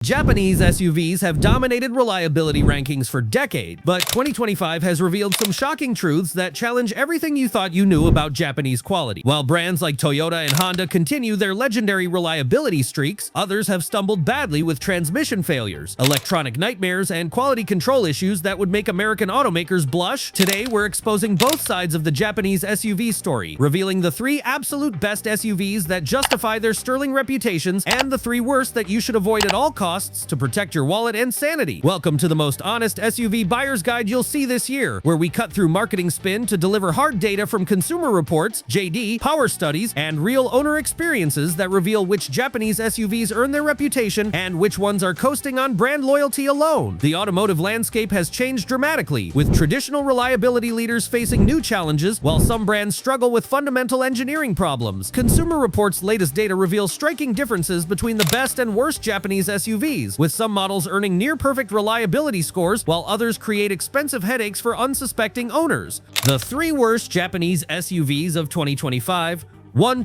Japanese SUVs have dominated reliability rankings for decades, but 2025 has revealed some shocking truths that challenge everything you thought you knew about Japanese quality. While brands like Toyota and Honda continue their legendary reliability streaks, others have stumbled badly with transmission failures, electronic nightmares, and quality control issues that would make American automakers blush. Today, we're exposing both sides of the Japanese SUV story, revealing the 3 absolute best SUVs that justify their sterling reputations and the 3 worst that you should avoid at all costs to protect your wallet and sanity. Welcome to the most honest SUV buyer's guide you'll see this year, where we cut through marketing spin to deliver hard data from Consumer Reports, JD, power studies, and real owner experiences that reveal which Japanese SUVs earn their reputation and which ones are coasting on brand loyalty alone. The automotive landscape has changed dramatically, with traditional reliability leaders facing new challenges, while some brands struggle with fundamental engineering problems. Consumer Reports' latest data reveals striking differences between the best and worst Japanese SUVs, with some models earning near-perfect reliability scores, while others create expensive headaches for unsuspecting owners. The 3 worst Japanese SUVs of 2025. 1.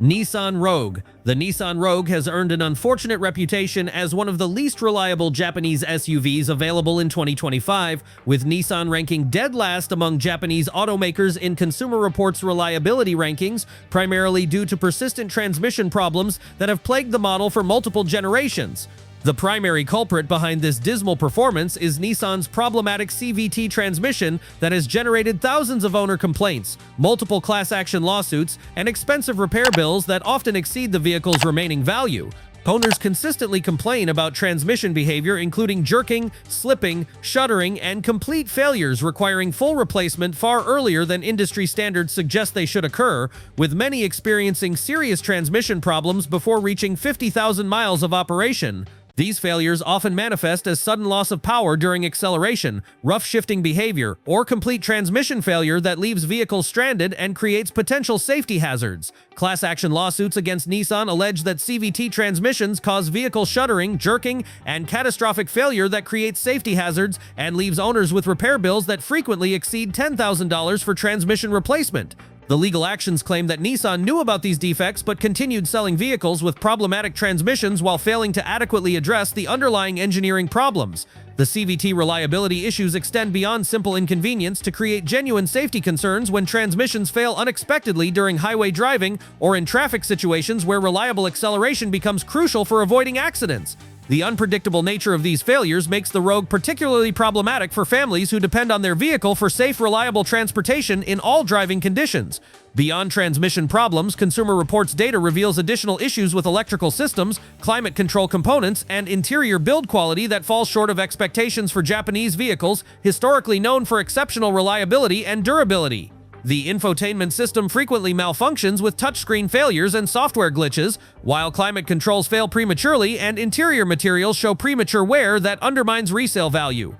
Nissan Rogue. The Nissan Rogue has earned an unfortunate reputation as one of the least reliable Japanese SUVs available in 2025, with Nissan ranking dead last among Japanese automakers in Consumer Reports' reliability rankings, primarily due to persistent transmission problems that have plagued the model for multiple generations. The primary culprit behind this dismal performance is Nissan's problematic CVT transmission that has generated thousands of owner complaints, multiple class action lawsuits, and expensive repair bills that often exceed the vehicle's remaining value. Owners consistently complain about transmission behavior, including jerking, slipping, shuddering, and complete failures requiring full replacement far earlier than industry standards suggest they should occur, with many experiencing serious transmission problems before reaching 50,000 miles of operation. These failures often manifest as sudden loss of power during acceleration, rough shifting behavior, or complete transmission failure that leaves vehicles stranded and creates potential safety hazards. Class action lawsuits against Nissan allege that CVT transmissions cause vehicle shuddering, jerking, and catastrophic failure that creates safety hazards and leaves owners with repair bills that frequently exceed $10,000 for transmission replacement. The legal actions claim that Nissan knew about these defects but continued selling vehicles with problematic transmissions while failing to adequately address the underlying engineering problems. The CVT reliability issues extend beyond simple inconvenience to create genuine safety concerns when transmissions fail unexpectedly during highway driving or in traffic situations where reliable acceleration becomes crucial for avoiding accidents. The unpredictable nature of these failures makes the Rogue particularly problematic for families who depend on their vehicle for safe, reliable transportation in all driving conditions. Beyond transmission problems, Consumer Reports data reveals additional issues with electrical systems, climate control components, and interior build quality that fall short of expectations for Japanese vehicles, historically known for exceptional reliability and durability. The infotainment system frequently malfunctions with touchscreen failures and software glitches, while climate controls fail prematurely and interior materials show premature wear that undermines resale value.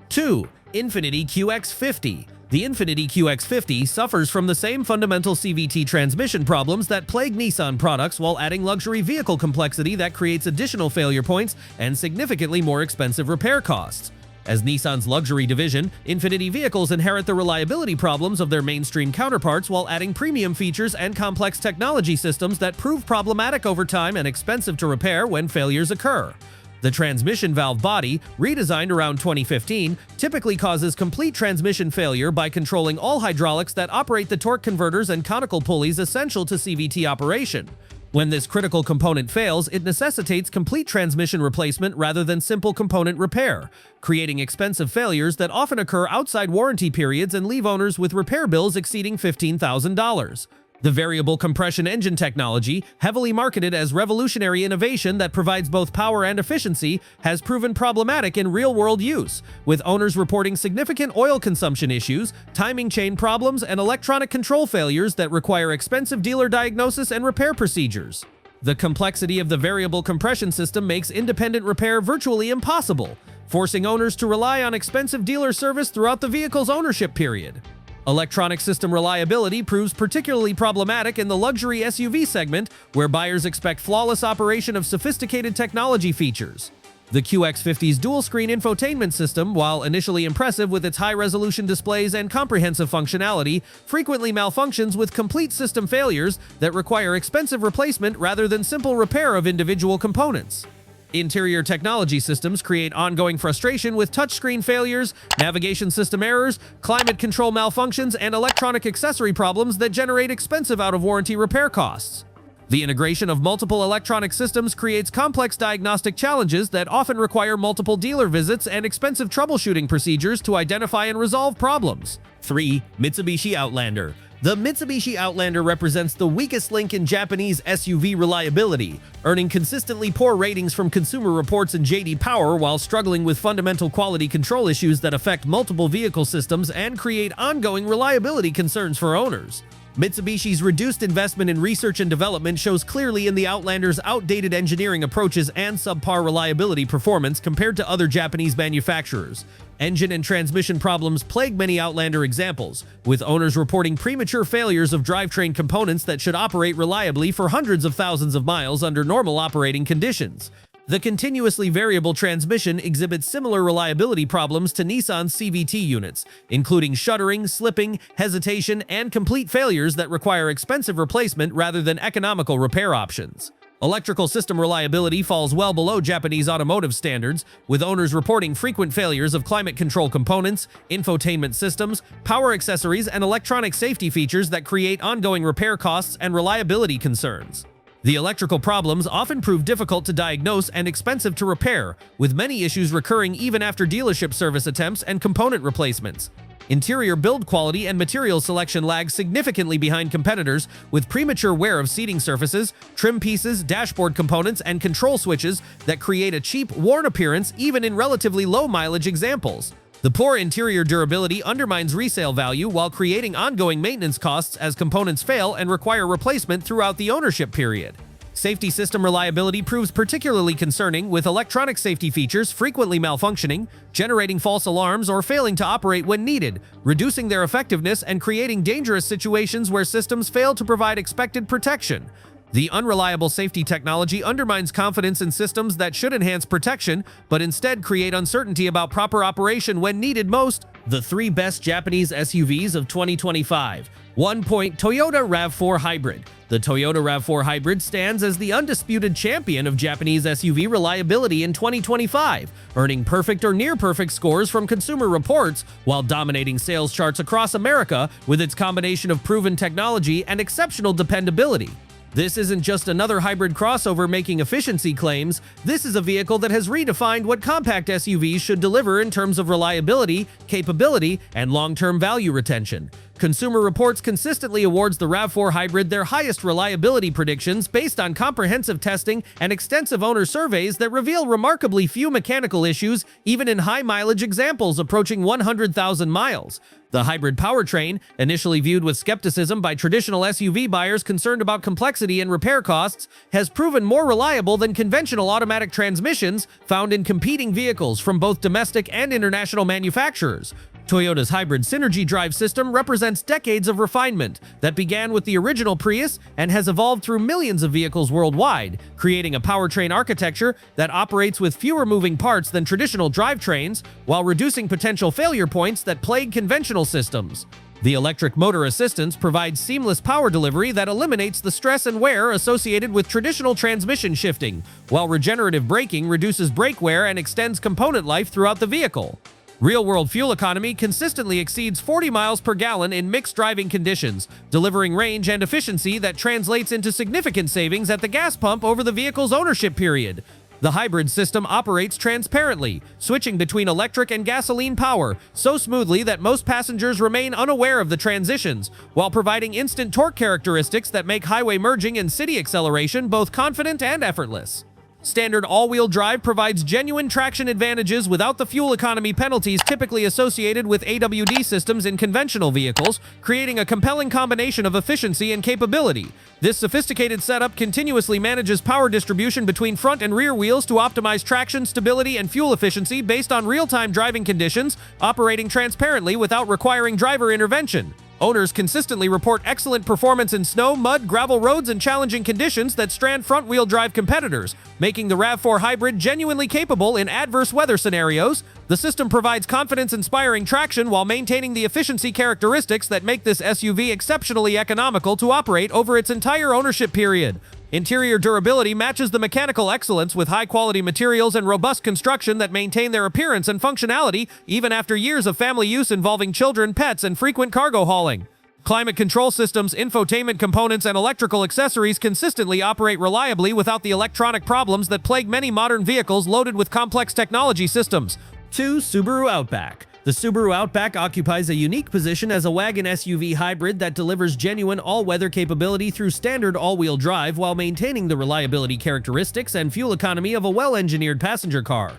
2. Infiniti QX50. The Infiniti QX50 suffers from the same fundamental CVT transmission problems that plague Nissan products, while adding luxury vehicle complexity that creates additional failure points and significantly more expensive repair costs. As Nissan's luxury division, Infiniti vehicles inherit the reliability problems of their mainstream counterparts while adding premium features and complex technology systems that prove problematic over time and expensive to repair when failures occur. The transmission valve body, redesigned around 2015, typically causes complete transmission failure by controlling all hydraulics that operate the torque converters and conical pulleys essential to CVT operation. When this critical component fails, it necessitates complete transmission replacement rather than simple component repair, creating expensive failures that often occur outside warranty periods and leave owners with repair bills exceeding $15,000. The variable compression engine technology, heavily marketed as revolutionary innovation that provides both power and efficiency, has proven problematic in real-world use, with owners reporting significant oil consumption issues, timing chain problems, and electronic control failures that require expensive dealer diagnosis and repair procedures. The complexity of the variable compression system makes independent repair virtually impossible, forcing owners to rely on expensive dealer service throughout the vehicle's ownership period. Electronic system reliability proves particularly problematic in the luxury SUV segment, where buyers expect flawless operation of sophisticated technology features. The QX50's dual-screen infotainment system, while initially impressive with its high-resolution displays and comprehensive functionality, frequently malfunctions with complete system failures that require expensive replacement rather than simple repair of individual components. Interior technology systems create ongoing frustration with touchscreen failures, navigation system errors, climate control malfunctions, and electronic accessory problems that generate expensive out-of-warranty repair costs. The integration of multiple electronic systems creates complex diagnostic challenges that often require multiple dealer visits and expensive troubleshooting procedures to identify and resolve problems. 3. Mitsubishi Outlander. The Mitsubishi Outlander represents the weakest link in Japanese SUV reliability, earning consistently poor ratings from Consumer Reports and J.D. Power while struggling with fundamental quality control issues that affect multiple vehicle systems and create ongoing reliability concerns for owners. Mitsubishi's reduced investment in research and development shows clearly in the Outlander's outdated engineering approaches and subpar reliability performance compared to other Japanese manufacturers. Engine and transmission problems plague many Outlander examples, with owners reporting premature failures of drivetrain components that should operate reliably for hundreds of thousands of miles under normal operating conditions. The continuously variable transmission exhibits similar reliability problems to Nissan's CVT units, including shuddering, slipping, hesitation, and complete failures that require expensive replacement rather than economical repair options. Electrical system reliability falls well below Japanese automotive standards, with owners reporting frequent failures of climate control components, infotainment systems, power accessories, and electronic safety features that create ongoing repair costs and reliability concerns. The electrical problems often prove difficult to diagnose and expensive to repair, with many issues recurring even after dealership service attempts and component replacements. Interior build quality and material selection lag significantly behind competitors, with premature wear of seating surfaces, trim pieces, dashboard components, and control switches that create a cheap, worn appearance even in relatively low-mileage examples. The poor interior durability undermines resale value while creating ongoing maintenance costs as components fail and require replacement throughout the ownership period. Safety system reliability proves particularly concerning, with electronic safety features frequently malfunctioning, generating false alarms, or failing to operate when needed, reducing their effectiveness and creating dangerous situations where systems fail to provide expected protection. The unreliable safety technology undermines confidence in systems that should enhance protection, but instead create uncertainty about proper operation when needed most. The 3 best Japanese SUVs of 2025. 1. Toyota RAV4 Hybrid. The Toyota RAV4 Hybrid stands as the undisputed champion of Japanese SUV reliability in 2025, earning perfect or near-perfect scores from Consumer Reports while dominating sales charts across America with its combination of proven technology and exceptional dependability. This isn't just another hybrid crossover making efficiency claims. This is a vehicle that has redefined what compact SUVs should deliver in terms of reliability, capability, and long-term value retention. Consumer Reports consistently awards the RAV4 Hybrid their highest reliability predictions based on comprehensive testing and extensive owner surveys that reveal remarkably few mechanical issues, even in high-mileage examples approaching 100,000 miles. The hybrid powertrain, initially viewed with skepticism by traditional SUV buyers concerned about complexity and repair costs, has proven more reliable than conventional automatic transmissions found in competing vehicles from both domestic and international manufacturers. Toyota's hybrid synergy drive system represents decades of refinement that began with the original Prius and has evolved through millions of vehicles worldwide, creating a powertrain architecture that operates with fewer moving parts than traditional drivetrains while reducing potential failure points that plague conventional systems. The electric motor assistance provides seamless power delivery that eliminates the stress and wear associated with traditional transmission shifting, while regenerative braking reduces brake wear and extends component life throughout the vehicle. Real-world fuel economy consistently exceeds 40 miles per gallon in mixed driving conditions, delivering range and efficiency that translates into significant savings at the gas pump over the vehicle's ownership period. The hybrid system operates transparently, switching between electric and gasoline power so smoothly that most passengers remain unaware of the transitions, while providing instant torque characteristics that make highway merging and city acceleration both confident and effortless. Standard all-wheel drive provides genuine traction advantages without the fuel economy penalties typically associated with AWD systems in conventional vehicles, creating a compelling combination of efficiency and capability. This sophisticated setup continuously manages power distribution between front and rear wheels to optimize traction, stability, and fuel efficiency based on real-time driving conditions, operating transparently without requiring driver intervention. Owners consistently report excellent performance in snow, mud, gravel roads, and challenging conditions that strand front-wheel drive competitors, making the RAV4 Hybrid genuinely capable in adverse weather scenarios. The system provides confidence-inspiring traction while maintaining the efficiency characteristics that make this SUV exceptionally economical to operate over its entire ownership period. Interior durability matches the mechanical excellence with high-quality materials and robust construction that maintain their appearance and functionality even after years of family use involving children, pets, and frequent cargo hauling. Climate control systems, infotainment components, and electrical accessories consistently operate reliably without the electronic problems that plague many modern vehicles loaded with complex technology systems. 2. Subaru Outback. The Subaru Outback occupies a unique position as a wagon SUV hybrid that delivers genuine all-weather capability through standard all-wheel drive while maintaining the reliability characteristics and fuel economy of a well-engineered passenger car.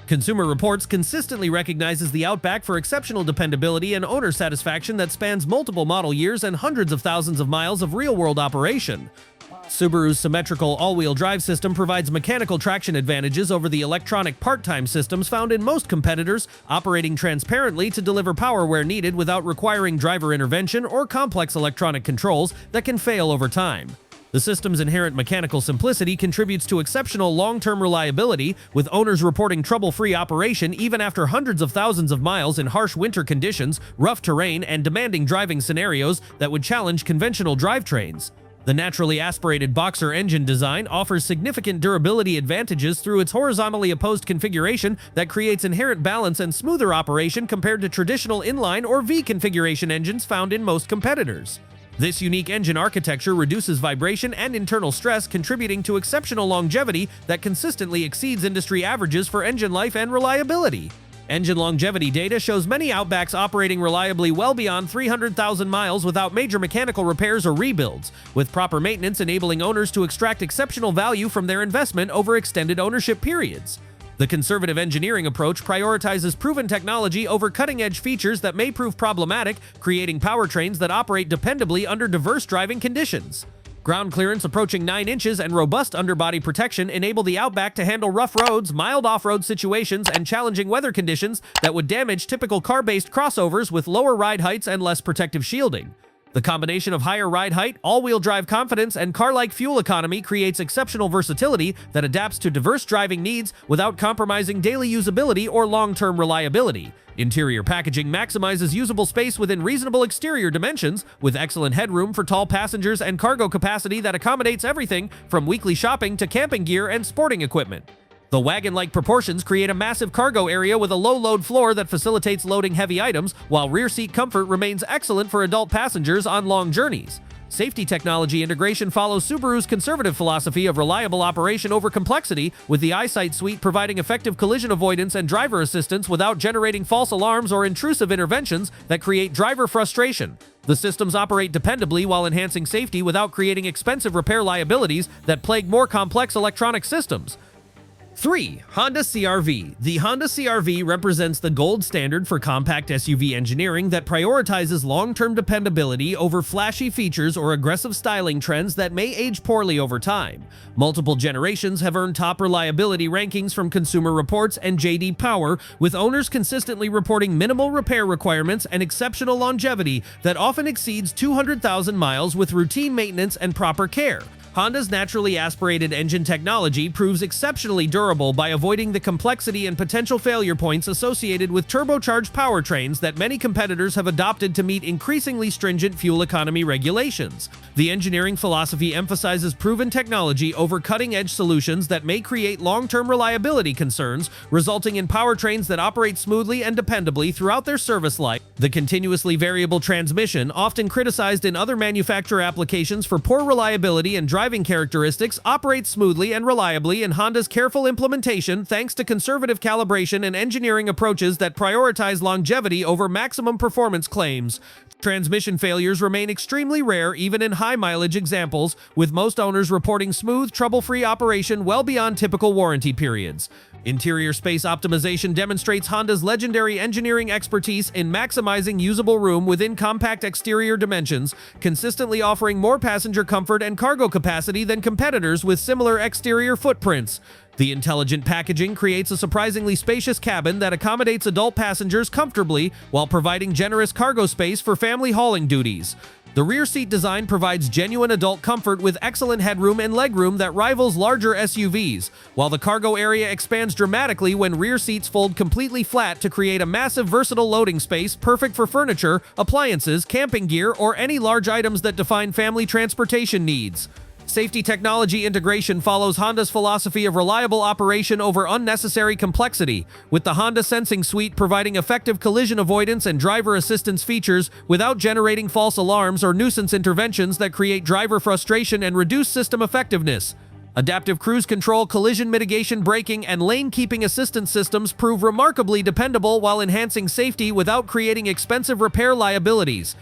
Consumer Reports consistently recognizes the Outback for exceptional dependability and owner satisfaction that spans multiple model years and hundreds of thousands of miles of real-world operation. Subaru's symmetrical all-wheel drive system provides mechanical traction advantages over the electronic part-time systems found in most competitors, operating transparently to deliver power where needed without requiring driver intervention or complex electronic controls that can fail over time. The system's inherent mechanical simplicity contributes to exceptional long-term reliability, with owners reporting trouble-free operation even after hundreds of thousands of miles in harsh winter conditions, rough terrain, and demanding driving scenarios that would challenge conventional drivetrains. The naturally aspirated boxer engine design offers significant durability advantages through its horizontally opposed configuration that creates inherent balance and smoother operation compared to traditional inline or V configuration engines found in most competitors. This unique engine architecture reduces vibration and internal stress, contributing to exceptional longevity that consistently exceeds industry averages for engine life and reliability. Engine longevity data shows many Outbacks operating reliably well beyond 300,000 miles without major mechanical repairs or rebuilds, with proper maintenance enabling owners to extract exceptional value from their investment over extended ownership periods. The conservative engineering approach prioritizes proven technology over cutting-edge features that may prove problematic, creating powertrains that operate dependably under diverse driving conditions. Ground clearance approaching 9 inches and robust underbody protection enable the Outback to handle rough roads, mild off-road situations, and challenging weather conditions that would damage typical car-based crossovers with lower ride heights and less protective shielding. The combination of higher ride height, all-wheel drive confidence, and car-like fuel economy creates exceptional versatility that adapts to diverse driving needs without compromising daily usability or long-term reliability. Interior packaging maximizes usable space within reasonable exterior dimensions, with excellent headroom for tall passengers and cargo capacity that accommodates everything from weekly shopping to camping gear and sporting equipment. The wagon-like proportions create a massive cargo area with a low-load floor that facilitates loading heavy items, while rear seat comfort remains excellent for adult passengers on long journeys. Safety technology integration follows Subaru's conservative philosophy of reliable operation over complexity, with the EyeSight suite providing effective collision avoidance and driver assistance without generating false alarms or intrusive interventions that create driver frustration. The systems operate dependably while enhancing safety without creating expensive repair liabilities that plague more complex electronic systems. 3. Honda CR-V. The Honda CR-V represents the gold standard for compact SUV engineering that prioritizes long-term dependability over flashy features or aggressive styling trends that may age poorly over time. Multiple generations have earned top reliability rankings from Consumer Reports and J.D. Power, with owners consistently reporting minimal repair requirements and exceptional longevity that often exceeds 200,000 miles with routine maintenance and proper care. Honda's naturally aspirated engine technology proves exceptionally durable by avoiding the complexity and potential failure points associated with turbocharged powertrains that many competitors have adopted to meet increasingly stringent fuel economy regulations. The engineering philosophy emphasizes proven technology over cutting-edge solutions that may create long-term reliability concerns, resulting in powertrains that operate smoothly and dependably throughout their service life. The continuously variable transmission, often criticized in other manufacturer applications for poor reliability and driving characteristics, operates smoothly and reliably in Honda's careful implementation thanks to conservative calibration and engineering approaches that prioritize longevity over maximum performance claims. Transmission failures remain extremely rare even in high-mileage examples, with most owners reporting smooth, trouble-free operation well beyond typical warranty periods. Interior space optimization demonstrates Honda's legendary engineering expertise in maximizing usable room within compact exterior dimensions, consistently offering more passenger comfort and cargo capacity than competitors with similar exterior footprints. The intelligent packaging creates a surprisingly spacious cabin that accommodates adult passengers comfortably while providing generous cargo space for family hauling duties. The rear seat design provides genuine adult comfort with excellent headroom and legroom that rivals larger SUVs, while the cargo area expands dramatically when rear seats fold completely flat to create a massive versatile loading space perfect for furniture, appliances, camping gear, or any large items that define family transportation needs. Safety technology integration follows Honda's philosophy of reliable operation over unnecessary complexity, with the Honda Sensing Suite providing effective collision avoidance and driver assistance features without generating false alarms or nuisance interventions that create driver frustration and reduce system effectiveness. Adaptive cruise control, collision mitigation, braking, and lane-keeping assistance systems prove remarkably dependable while enhancing safety without creating expensive repair liabilities.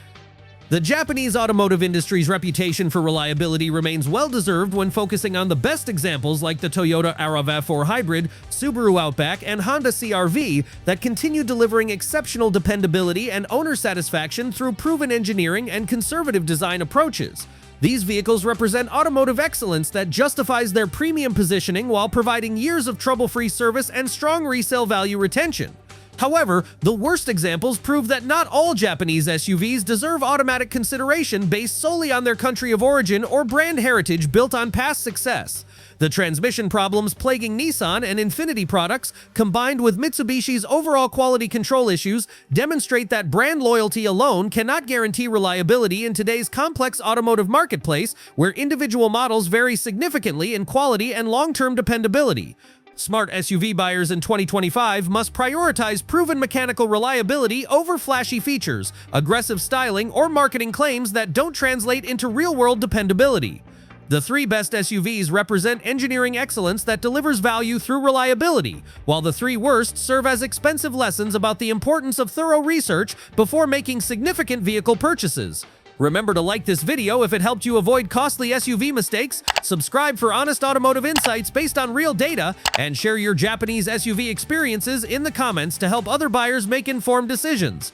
The Japanese automotive industry's reputation for reliability remains well-deserved when focusing on the best examples like the Toyota RAV4 Hybrid, Subaru Outback, and Honda CR-V that continue delivering exceptional dependability and owner satisfaction through proven engineering and conservative design approaches. These vehicles represent automotive excellence that justifies their premium positioning while providing years of trouble-free service and strong resale value retention. However, the worst examples prove that not all Japanese SUVs deserve automatic consideration based solely on their country of origin or brand heritage built on past success. The transmission problems plaguing Nissan and Infiniti products, combined with Mitsubishi's overall quality control issues, demonstrate that brand loyalty alone cannot guarantee reliability in today's complex automotive marketplace, where individual models vary significantly in quality and long-term dependability. Smart SUV buyers in 2025 must prioritize proven mechanical reliability over flashy features, aggressive styling, or marketing claims that don't translate into real-world dependability. The three best SUVs represent engineering excellence that delivers value through reliability, while the three worst serve as expensive lessons about the importance of thorough research before making significant vehicle purchases. Remember to like this video if it helped you avoid costly SUV mistakes, subscribe for honest automotive insights based on real data, and share your Japanese SUV experiences in the comments to help other buyers make informed decisions.